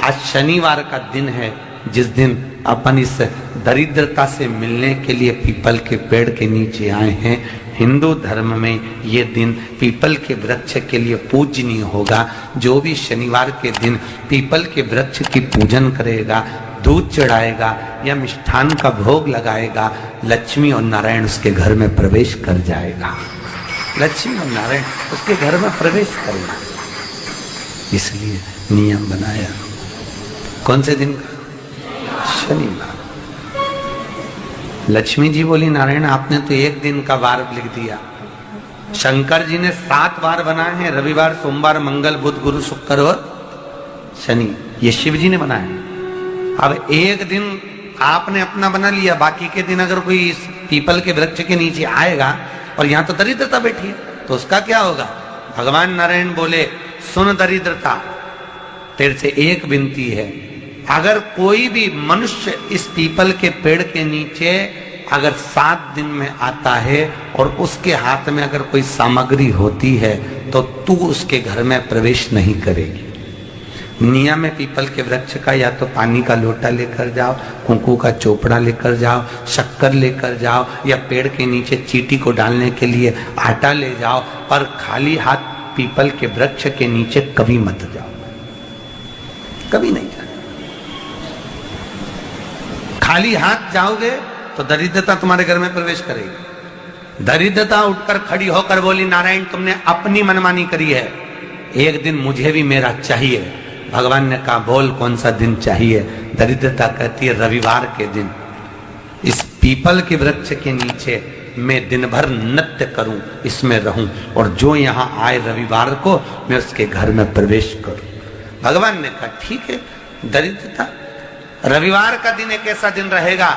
आज शनिवार का दिन है, जिस दिन अपन इस दरिद्रता से मिलने के लिए पीपल के पेड़ के नीचे आए हैं। हिंदू धर्म में ये दिन पीपल के वृक्ष के लिए पूजनीय होगा। जो भी शनिवार के दिन पीपल के वृक्ष की पूजन करेगा, दूध चढ़ाएगा या मिष्ठान का भोग लगाएगा, लक्ष्मी और नारायण उसके घर में प्रवेश कर जाएगा। लक्ष्मी और नारायण उसके घर में प्रवेश करेगा। इसलिए नियम बनाया। कौन से दिन का? शनिवार। लक्ष्मी जी बोली, नारायण आपने तो एक दिन का वार लिख दिया। शंकर जी ने 7 वार बनाए हैं, रविवार, सोमवार, मंगल, बुध, गुरु, शुक्र और शनि। ये शिव जी ने बनाया। अब एक दिन आपने अपना बना लिया, बाकी के दिन अगर कोई इस पीपल के वृक्ष के नीचे आएगा और यहाँ तो दरिद्रता बैठी है, तो उसका क्या होगा? भगवान नारायण बोले, सुन दरिद्रता, तेरे से एक विनती है, अगर कोई भी मनुष्य इस पीपल के पेड़ के नीचे अगर 7 दिन में आता है और उसके हाथ में अगर कोई सामग्री होती है तो तू उसके घर में प्रवेश नहीं करेगी। नियम में पीपल के वृक्ष का या तो पानी का लोटा लेकर जाओ, कुंकू का चोपड़ा लेकर जाओ, शक्कर लेकर जाओ, या पेड़ के नीचे चींटी को डालने के लिए आटा ले जाओ, पर खाली हाथ पीपल के वृक्ष के नीचे कभी मत जाओ, कभी नहीं जाओ। खाली हाथ जाओगे तो दरिद्रता तुम्हारे घर में प्रवेश करेगी। दरिद्रता उठकर खड़ी होकर बोली, नारायण तुमने अपनी मनमानी करी है, एक दिन मुझे भी मेरा चाहिए। भगवान ने कहा, बोल कौन सा दिन चाहिए? दरिद्रता कहती है, रविवार के दिन इस पीपल के वृक्ष के नीचे मैं दिन भर नृत्य करूं, इसमें रहूं, और जो यहां आए रविवार को मैं उसके घर में प्रवेश करूं। भगवान ने कहा, ठीक है। दरिद्रता, रविवार का दिन एक ऐसा दिन रहेगा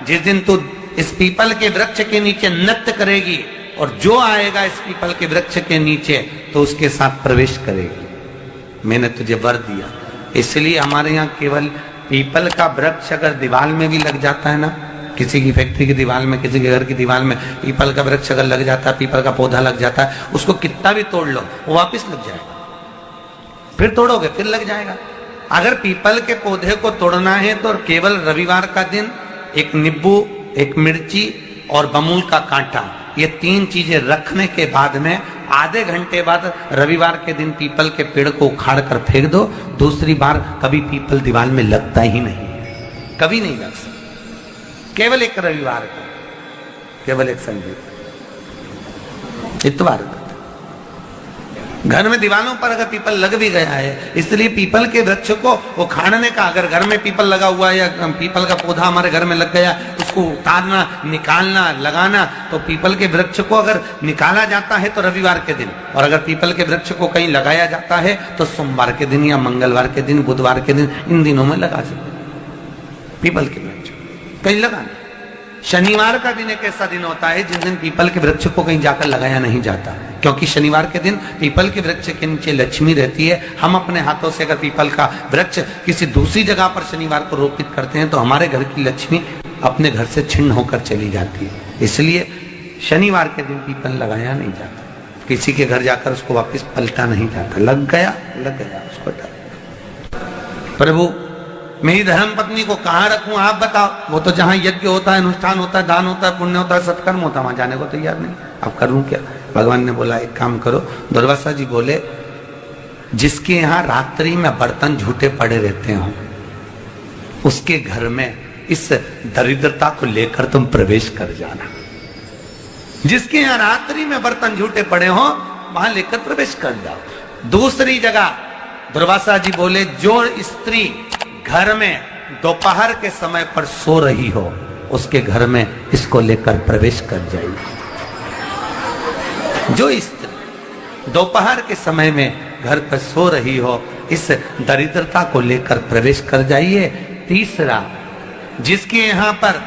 जिस दिन तू इस पीपल के वृक्ष के नीचे नृत्य करेगी, और जो आएगा इस पीपल के वृक्ष के नीचे तो उसके साथ प्रवेश करेगी। मैंने तुझे वर दिया। इसलिए हमारे यहाँ केवल पीपल का वृक्ष अगर दीवार में भी लग जाता है ना, किसी की फैक्ट्री की दीवार में, किसी के घर की दीवार में पीपल का वृक्ष अगर लग जाता है, पीपल का पौधा लग जाता है, उसको कितना भी तोड़ लो वो वापिस लग जाएगा। फिर तोड़ोगे फिर लग जाएगा। अगर पीपल के पौधे को तोड़ना है तो केवल रविवार का दिन एक नींबू, एक मिर्ची और बमूल का कांटा, ये 3 चीजें रखने के बाद में आधे घंटे बाद रविवार के दिन पीपल के पेड़ को उखाड़ कर फेंक दो। दूसरी बार कभी पीपल दीवार में लगता ही नहीं, कभी नहीं लग सकता। केवल एक रविवार का, केवल एक संडे, इतवार का। घर में दीवारों पर अगर पीपल लग भी गया है, इसलिए पीपल के वृक्ष को उखाड़ने का, अगर घर में पीपल लगा हुआ है या पीपल का पौधा हमारे घर में लग गया, उसको उतारना, निकालना, लगाना, तो पीपल के वृक्ष को अगर निकाला जाता है तो रविवार के दिन, और अगर पीपल के वृक्ष को कहीं लगाया जाता है तो सोमवार के दिन या मंगलवार के दिन, बुधवार के दिन, इन दिनों में लगा सकते पीपल के वृक्ष कहीं लगाना। शनिवार का दिन एक ऐसा दिन होता है जिस दिन पीपल के वृक्ष को कहीं जाकर लगाया नहीं जाता, क्योंकि शनिवार के दिन पीपल के वृक्ष के नीचे लक्ष्मी रहती है। हम अपने हाथों से अगर पीपल का वृक्ष किसी दूसरी जगह पर शनिवार को रोपित करते हैं तो हमारे घर की लक्ष्मी अपने घर से छिन्न होकर चली जाती है। इसलिए शनिवार के दिन पीपल लगाया नहीं जाता, किसी के घर जाकर उसको वापस पलटा नहीं जाता। लग गया उसको प्रभु मेरी धर्म पत्नी को कहाँ रखूं आप बताओ? वो तो जहां यज्ञ होता है, अनुष्ठान होता है, दान होता है, पुण्य होता है, सत्कर्म होता है, वहां जाने को तैयार नहीं। अब करूं क्या? भगवान ने बोला, एक काम करो। दुर्वासा जी बोले, जिसके यहाँ रात्रि में बर्तन झूठे पड़े रहते हो उसके घर में इस दरिद्रता को लेकर तुम प्रवेश कर जाना। जिसके यहाँ रात्रि में बर्तन झूठे पड़े हो वहां लेकर प्रवेश कर जाओ। दूसरी जगह दुर्वासा जी बोले, जो स्त्री घर में दोपहर के समय पर सो रही हो उसके घर में इसको लेकर प्रवेश कर जाइए। जो स्त्री दोपहर के समय में घर पर सो रही हो इस दरिद्रता को लेकर प्रवेश कर जाइए। तीसरा, जिसके यहाँ पर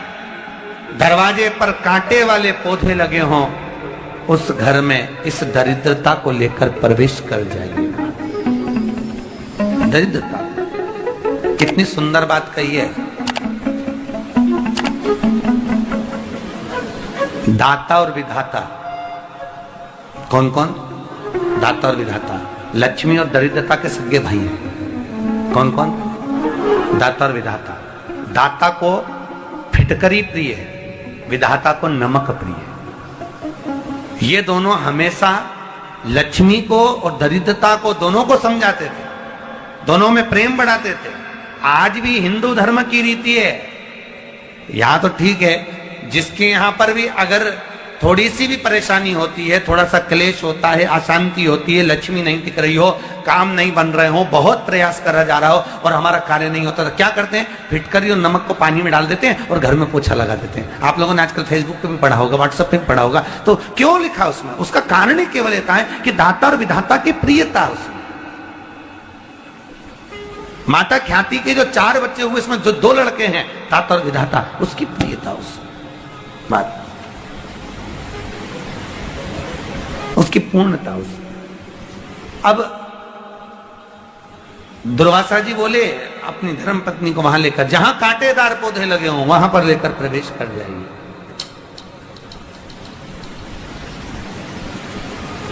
दरवाजे पर कांटे वाले पौधे लगे हों उस घर में इस दरिद्रता को लेकर प्रवेश कर जाइए। दरिद्रता, कितनी सुंदर बात कही है। दाता और विधाता, कौन कौन? दाता और विधाता, लक्ष्मी और दरिद्रता के सगे भाई हैं। कौन कौन? दाता और विधाता। दाता को फिटकरी प्रिय है, विधाता को नमक प्रिय है। ये दोनों हमेशा लक्ष्मी को और दरिद्रता को दोनों को समझाते थे, दोनों में प्रेम बढ़ाते थे। आज भी हिंदू धर्म की रीति है। यहां तो ठीक है, जिसके यहां पर भी अगर थोड़ी सी भी परेशानी होती है, थोड़ा सा क्लेश होता है, अशांति होती है, लक्ष्मी नहीं दिख रही हो, काम नहीं बन रहे हो, बहुत प्रयास करा जा रहा हो और हमारा कार्य नहीं होता, तो क्या करते हैं? फिटकरी और नमक को पानी में डाल देते हैं और घर में पोछा लगा देते हैं। आप लोगों ने आजकल फेसबुक पे भी पढ़ा होगा, व्हाट्सएप पे भी पढ़ा होगा। तो क्यों लिखा उसमें? उसका कारण ही केवल इतना है कि दाता और विधाता की प्रियता उसमें। माता ख्याति के जो 4 बच्चे हुए, इसमें जो 2 लड़के हैं, दाता और विधाता, उसकी प्रियता उसमें, बात उसकी पूर्णता उसमें। अब दुर्वासा जी बोले अपनी धर्म पत्नी को वहां लेकर, जहां कांटेदार पौधे लगे हों वहां पर लेकर प्रवेश कर जाइए।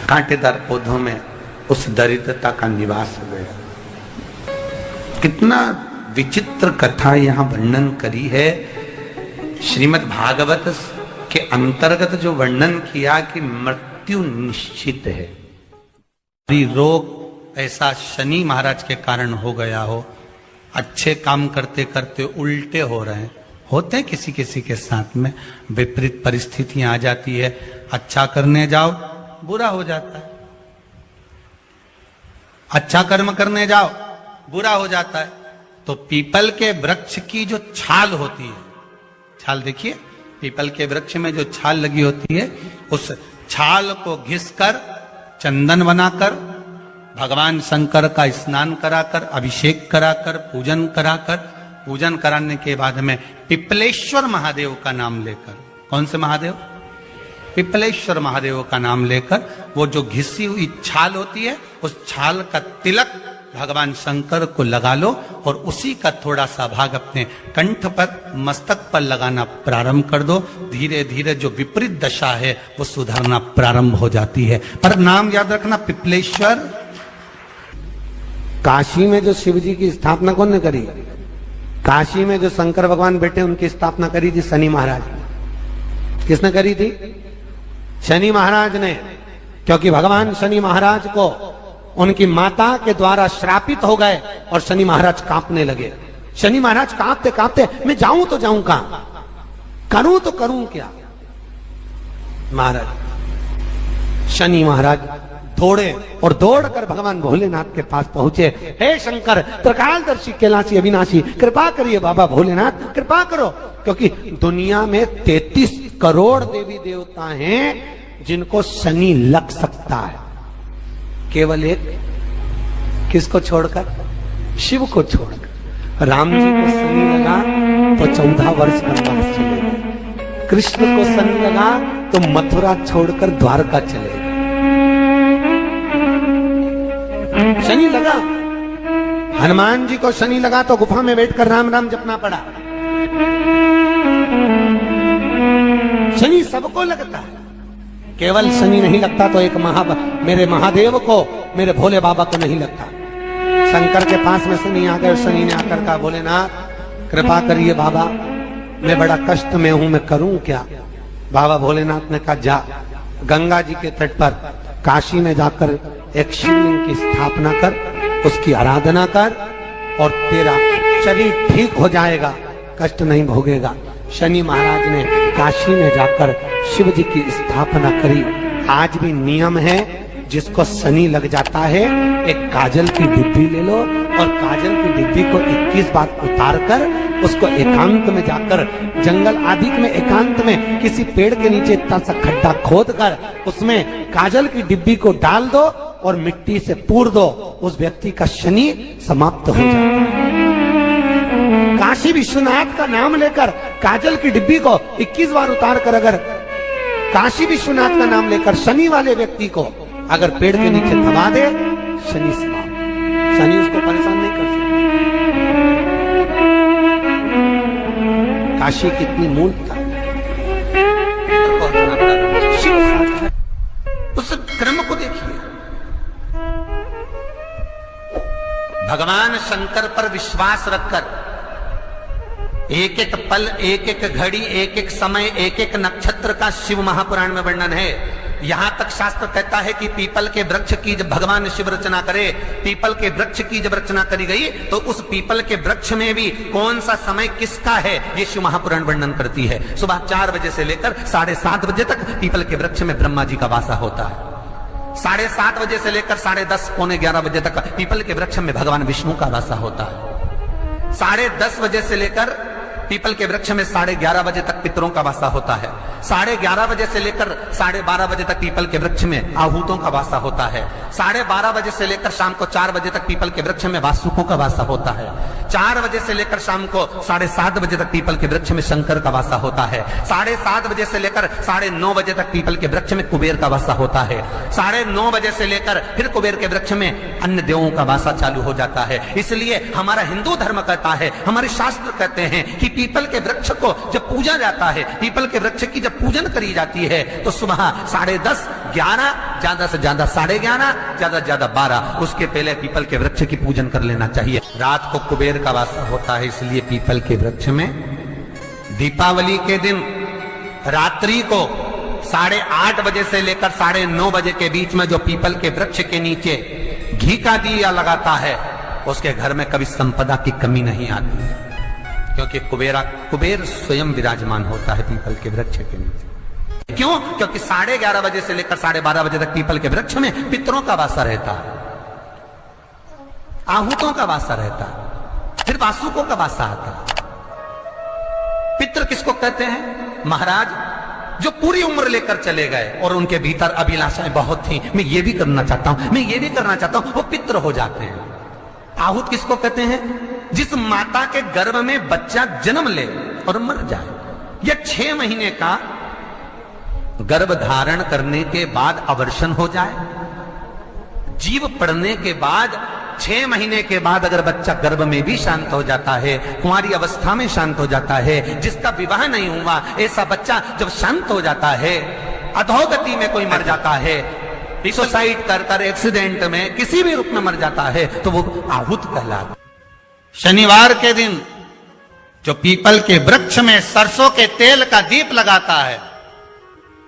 कांटेदार पौधों में उस दरिद्रता का निवास हो गया। कितना विचित्र कथा यहां वर्णन करी है। श्रीमद् भागवत के अंतर्गत जो वर्णन किया कि मृत्यु निश्चित है, रोग ऐसा शनि महाराज के कारण हो गया हो, अच्छे काम करते करते उल्टे हो रहे हैं, होते हैं किसी किसी के साथ में, विपरीत परिस्थितियां आ जाती है, अच्छा करने जाओ बुरा हो जाता है, अच्छा कर्म करने जाओ बुरा हो जाता है। तो पीपल के वृक्ष की जो छाल होती है, छाल देखिए, पीपल के वृक्ष में जो छाल लगी होती है, उस छाल को घिसकर चंदन बनाकर भगवान शंकर का स्नान कराकर, अभिषेक कराकर, पूजन कराने के बाद में पिपलेश्वर महादेव का नाम लेकर, कौन से महादेव? पिपलेश्वर महादेव का नाम लेकर वो जो घिसी हुई छाल होती है, उस छाल का तिलक भगवान शंकर को लगा लो और उसी का थोड़ा सा भाग अपने कंठ पर, मस्तक पर लगाना प्रारंभ कर दो। धीरे धीरे जो विपरीत दशा है वो सुधरना प्रारंभ हो जाती है। पर नाम याद रखना, पिपलेश्वर। काशी में जो शिव जी की स्थापना कौन ने करी? काशी में जो शंकर भगवान बैठे उनकी स्थापना करी थी शनि महाराज ने। किसने करी थी? शनि महाराज ने। क्योंकि भगवान शनि महाराज को उनकी माता के द्वारा श्रापित हो गए और शनि महाराज कांपने लगे। शनि महाराज कांपते कांपते, मैं जाऊं तो जाऊं कहां, करूं तो करूं क्या? महाराज, शनि महाराज दौड़े और दौड़कर भगवान भोलेनाथ के पास पहुंचे। हे शंकर, त्रिकालदर्शी, कैलाशी, अविनाशी, कृपा करिए बाबा भोलेनाथ, कृपा करो। क्योंकि दुनिया में 33 करोड़ देवी देवता हैं जिनको शनि लग सकता है, केवल एक, किसको छोड़कर? शिव को छोड़कर। राम जी को शनि लगा तो 14 वर्ष वनवास चले गए। कृष्ण को शनि लगा तो मथुरा छोड़कर द्वारका चले गए। शनि लगा। हनुमान जी को शनि लगा तो गुफा में बैठकर राम राम जपना पड़ा। शनि सबको लगता है, केवल शनि नहीं लगता तो एक मेरे महादेव को, मेरे भोले बाबा को नहीं लगता। शंकर के पास में शनि आ गए। शनि ने आकर कहा, भोलेनाथ कृपा करिए बाबा, मैं बड़ा कष्ट में हूं, मैं करूं क्या? बाबा भोलेनाथ ने कहा, जा गंगा जी के तट पर काशी में जाकर एक शिवलिंग की स्थापना कर, उसकी आराधना कर और तेरा शरीर ठीक हो जाएगा, कष्ट नहीं भोगेगा। शनि महाराज ने काशी में जाकर शिव जी की स्थापना करी। आज भी नियम है, जिसको शनि लग जाता है एक काजल की डिब्बी ले लो और काजल की डिब्बी को 21 बार उतार कर उसको एकांत में जाकर, जंगल आदि में एकांत में किसी पेड़ के नीचे इतना सा खड्डा खोद कर उसमें काजल की डिब्बी को डाल दो और मिट्टी से पूर दो, उस व्यक्ति का शनि समाप्त हो जाता है। काशी विश्वनाथ का नाम लेकर काजल की डिब्बी को 21 बार उतार कर अगर काशी विश्वनाथ का नाम लेकर शनि वाले व्यक्ति को अगर पेड़ के नीचे दबा दे, शनि समाप्त, शनि उसको परेशान नहीं कर सकता। काशी कितनी मूलता, उस क्रम को देखिए। भगवान शंकर पर विश्वास रखकर एक एक पल, एक एक घड़ी, एक एक समय, एक एक नक्षत्र का शिव महापुराण में वर्णन है। यहां तक शास्त्र कहता है कि पीपल के वृक्ष की जब भगवान शिव रचना करे, पीपल के वृक्ष की जब रचना करी गई तो उस पीपल के वृक्ष में भी कौन सा समय किसका है ये शिव महापुराण वर्णन करती है। सुबह 4 बजे से लेकर 7:30 बजे तक पीपल के वृक्ष में ब्रह्मा जी का वासा होता है। 7:30 बजे से लेकर 10:30 पौने 11 बजे तक पीपल के वृक्ष में भगवान विष्णु का वासा होता है। 10:30 बजे से लेकर पीपल के वृक्ष में 11:30 बजे तक पितरों का वासा होता है। 11:30 बजे से लेकर 12:30 बजे तक पीपल के वृक्ष में आहूतों का वासा होता है। 12:30 बजे से लेकर शाम को 4 बजे तक पीपल के वृक्ष में वासुकों का वासा होता है। 4 बजे से लेकर शाम को 7:30 बजे तक पीपल के वृक्ष में शंकर का वासा होता है। 7:30 बजे से लेकर 9:30 बजे तक पीपल के वृक्ष में कुबेर का वासा होता है। 9:30 बजे से लेकर फिर कुबेर के वृक्ष में अन्य देवों का वासा चालू हो जाता है। इसलिए हमारा हिंदू धर्म कहता है, हमारे शास्त्र कहते हैं कि पीपल के वृक्ष को जब पूजा जाता है, पीपल के वृक्ष की जब पूजन करी जाती है तो सुबह 10:30, 11, ज्यादा से ज्यादा 11:30, ज्यादा से ज्यादा 12, उसके पहले पीपल के वृक्ष की पूजन कर लेना चाहिए। रात को कुबेर का वासा होता है, इसलिए पीपल के वृक्ष में दीपावली के दिन रात्रि को 8:30 बजे से लेकर 9:30 बजे के बीच में जो पीपल के वृक्ष के नीचे घी का दिया लगाता है उसके घर में कभी संपदा की कमी नहीं आती है, क्योंकि कुबेर स्वयं विराजमान होता है पीपल के वृक्ष के नीचे। क्यों? क्योंकि 11:30 बजे से लेकर 12:30 बजे तक पीपल के वृक्ष में पितरों का वासा रहता है, आहूतों का वासा रहता है, फिर वासुकों का वासा आता है। पितृ किसको कहते हैं? महाराज जो पूरी उम्र लेकर चले गए और उनके भीतर अभिलाषाएं बहुत थी, मैं ये भी करना चाहता हूं, मैं ये भी करना चाहता हूं, वो पितृ हो जाते हैं। आहूत किसको कहते हैं? जिस माता के गर्भ में बच्चा जन्म ले और मर जाए या 6 महीने का गर्भ धारण करने के बाद अवर्षण हो जाए, जीव पड़ने के बाद 6 महीने के बाद अगर बच्चा गर्भ में भी शांत हो जाता है, कुंवारी अवस्था में शांत हो जाता है, जिसका विवाह नहीं हुआ ऐसा बच्चा जब शांत हो जाता है, अधोगति में कोई मर जाता है, सुसाइड कर एक्सीडेंट में किसी भी रूप में मर जाता है तो वो आहूत कहलाता। शनिवार के दिन जो पीपल के वृक्ष में सरसों के तेल का दीप लगाता है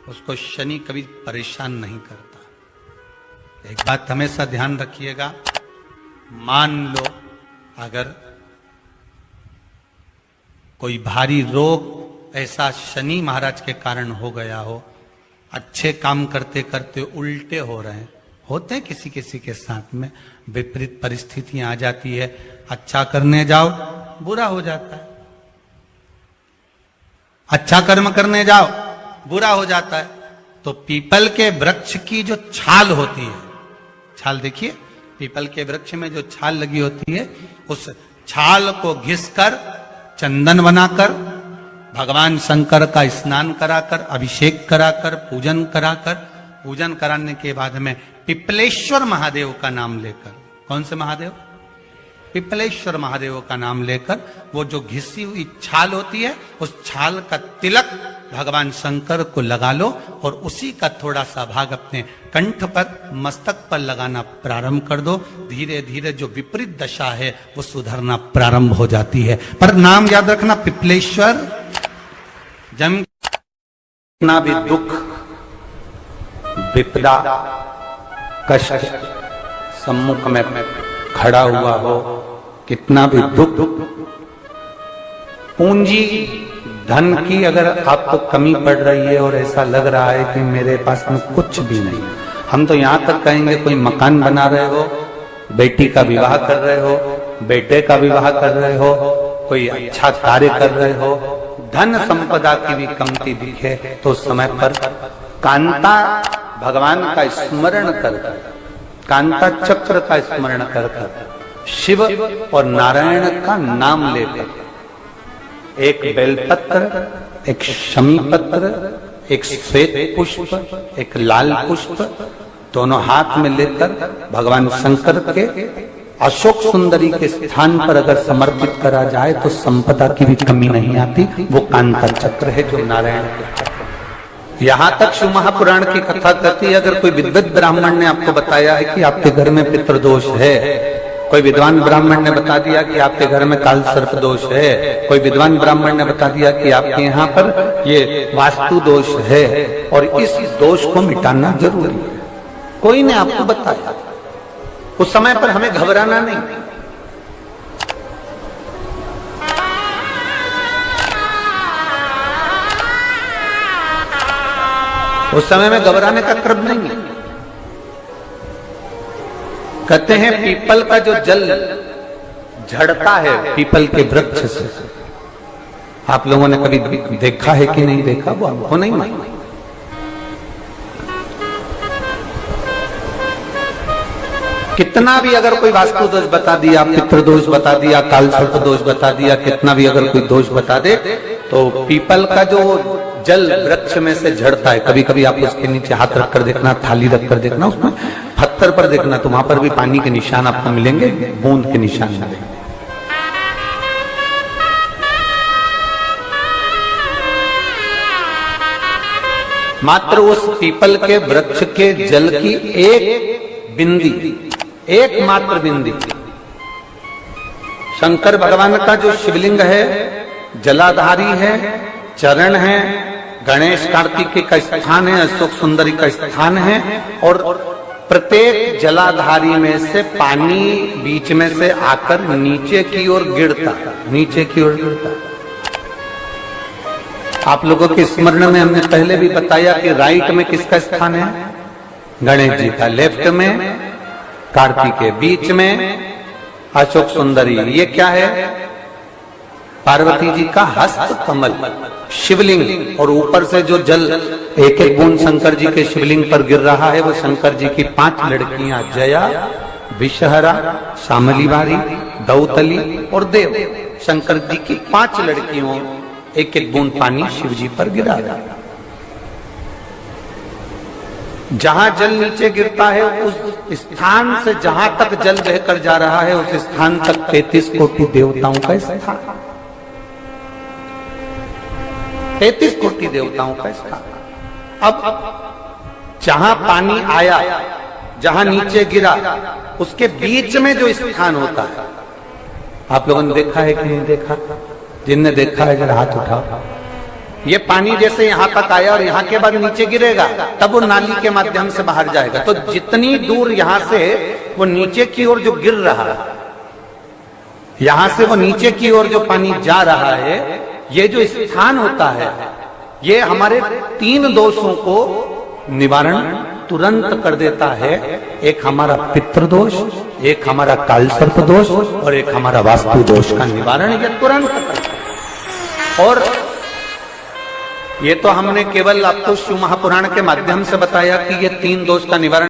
उसको शनि कभी परेशान नहीं करता। एक बात हमेशा ध्यान रखिएगा, मान लो अगर कोई भारी रोग ऐसा शनि महाराज के कारण हो गया हो, अच्छे काम करते करते उल्टे हो रहे हैं, होते हैं किसी किसी के साथ में, विपरीत परिस्थितियां आ जाती है, अच्छा करने जाओ बुरा हो जाता है, अच्छा कर्म करने जाओ बुरा हो जाता है। तो पीपल के वृक्ष की जो छाल होती है, छाल देखिए, पीपल के वृक्ष में जो छाल लगी होती है उस छाल को घिसकर चंदन बनाकर भगवान शंकर का स्नान कराकर, अभिषेक कराकर, पूजन कराकर, पूजन कराने के बाद में पिपलेश्वर महादेव का नाम लेकर, कौन से महादेव? पिपलेश्वर महादेव का नाम लेकर वो जो घिसी हुई छाल होती है उस छाल का तिलक भगवान शंकर को लगा लो और उसी का थोड़ा सा भाग अपने कंठ पर, मस्तक पर लगाना प्रारंभ कर दो। धीरे धीरे जो विपरीत दशा है वो सुधरना प्रारंभ हो जाती है। पर नाम याद रखना, पिपलेश्वर। जम कितना भी दुख, विपदा, कष्ट सम्मुख में खड़ा हुआ हो, कितना भी दुख, पूंजी धन की अगर आपको कमी पड़ रही है और ऐसा लग रहा है कि मेरे पास में कुछ भी नहीं, हम तो यहां तक कहेंगे कोई मकान बना रहे हो, बेटी का विवाह कर रहे हो, बेटे का विवाह कर रहे हो, कोई अच्छा कार्य कर रहे हो, धन संपदा की भी कमती दिखे तो उस समय पर कांता भगवान का स्मरण कर, कांता चक्र का स्मरण कर, शिव और नारायण का नाम लेकर, एक बेलपत्र, एक शमी पत्र, एक श्वेत पुष्प, एक लाल पुष्प, दोनों हाथ में लेकर भगवान शंकर के अशोक सुंदरी के स्थान पर अगर समर्पित करा जाए तो संपदा की भी कमी नहीं आती। वो कांता चक्र है जो नारायण के। यहां तक शिव महापुराण की कथा कहती है, अगर कोई विद्वत ब्राह्मण ने आपको बताया है कि आपके घर में पितृदोष है कोई विद्वान ब्राह्मण ने बता दिया कि आपके घर में काल सर्प दोष है, कोई विद्वान ब्राह्मण ने बता दिया कि आपके यहाँ पर ये वास्तु दोष है और इस दोष को मिटाना जरूरी है। कोई ने आपको बताया, उस समय पर हमें घबराना नहीं। उस समय में घबराने का क्रम नहीं है। कहते हैं पीपल का जो जल झड़ता है पीपल के वृक्ष से, आप लोगों ने कभी देखा है कि नहीं देखा, वो आपको नहीं मालूम। कितना भी अगर कोई वास्तु दोष बता दिया, पितृ दोष बता दिया, काल सर्प दोष बता दिया, कितना भी अगर कोई दोष बता दे, तो पीपल का जो जल वृक्ष में से झड़ता है, कभी कभी आप उसके नीचे हाथ रखकर देखना, थाली रखकर देखना, उसमें पत्थर पर देखना, तो वहां पर भी पानी के निशान आपको मिलेंगे, बूंद के निशान मिलेंगे। मात्र उस पीपल के वृक्ष के जल की एक बिंदी, एकमात्र बिंदी, शंकर भगवान का जो शिवलिंग है जलाधारी है, चरण है, गणेश कार्तिकेय का स्थान है, अशोक सुंदरी का स्थान है, और प्रत्येक जलाधारी में से पानी बीच में से आकर नीचे की ओर गिरता है, नीचे की ओर गिरता है। आप लोगों के स्मरण में हमने पहले भी बताया कि राइट में किसका स्थान है, गणेश जी का, लेफ्ट में कार्तिकेय, बीच में अशोक सुंदरी। ये क्या है, पार्वती जी का हस्त कमल शिवलिंग, और ऊपर से जो जल एक एक बूंद शंकर जी के शिवलिंग पर गिर रहा है, वो शंकर जी की 5 लड़कियां जया, विषहरा, शामली बारी, दौतली और देव, शंकर जी की 5 लड़कियों एक एक बूंद पानी शिव जी पर गिरा। जहां जल नीचे गिरता है उस स्थान से जहां तक जल बहकर जा रहा है, उस स्थान तक 33 कोटि देवताओं का स्थान, 33 कोटि देवताओं का स्थान। अब जहां पानी आया, जहां नीचे गिरा, उसके बीच में जो स्थान होता है, आप लोगों ने देखा है कि नहीं देखा? जिनने देखा है जरा हाथ उठाओ। ये पानी जैसे यहां तक आया और यहां के बाद नीचे गिरेगा, तब वो नाली के माध्यम से बाहर जाएगा। तो जितनी दूर यहां से वो नीचे की ओर जो गिर रहा है, यहां से वो नीचे की ओर जो पानी जा रहा है, ये जो स्थान होता है, ये हमारे 3 दोषों को निवारण तुरंत कर देता है। एक हमारा पितृदोष, एक हमारा काल सर्प दोष, और एक हमारा वास्तु दोष का निवारण ये तुरंत करता है। और ये तो हमने केवल आपको शिव महापुराण के माध्यम से बताया कि ये 3 दोष का निवारण